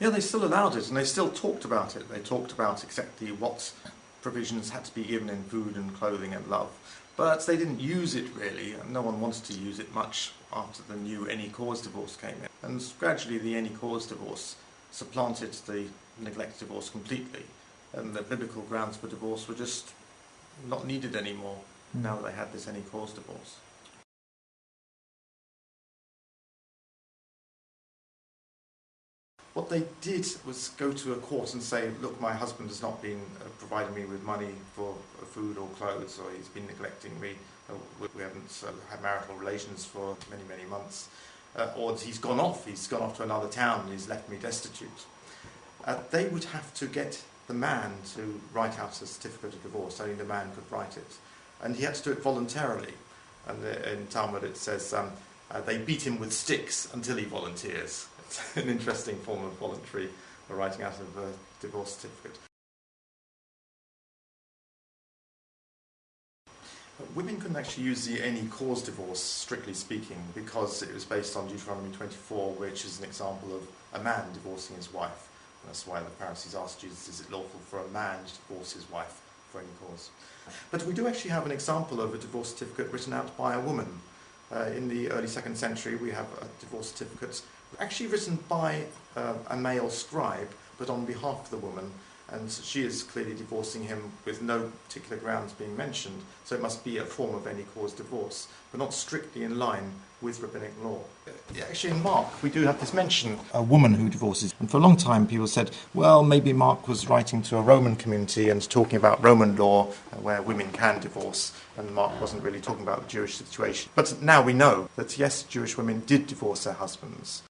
Yeah, they still allowed it, and they still talked about it. They talked about exactly what provisions had to be given in food and clothing and love. But they didn't use it really, and no one wanted to use it much after the new any cause divorce came in. And gradually the any cause divorce supplanted the neglect divorce completely, and the biblical grounds for divorce were just not needed anymore now that they had this any cause divorce. What they did was go to a court and say, look, my husband has not been providing me with money for food or clothes, or he's been neglecting me, we haven't had marital relations for many, many months, or he's gone off to another town and he's left me destitute. They would have to get the man to write out a certificate of divorce. Only the man could write it. And he had to do it voluntarily. And in Talmud it says they beat him with sticks until he volunteers. It's an interesting form of voluntary writing out of a divorce certificate. Women couldn't actually use the any cause divorce, strictly speaking, because it was based on Deuteronomy 24, which is an example of a man divorcing his wife. And that's why the Pharisees asked Jesus, is it lawful for a man to divorce his wife for any cause? But we do actually have an example of a divorce certificate written out by a woman. In the early 2nd century, we have a divorce certificate actually written by a male scribe, but on behalf of the woman, and she is clearly divorcing him with no particular grounds being mentioned, so it must be a form of any cause divorce, but not strictly in line with rabbinic law. Actually in Mark we do have this mention, a woman who divorces, and for a long time people said, well, maybe Mark was writing to a Roman community and talking about Roman law where women can divorce, and Mark wasn't really talking about the Jewish situation. But now we know that yes, Jewish women did divorce their husbands.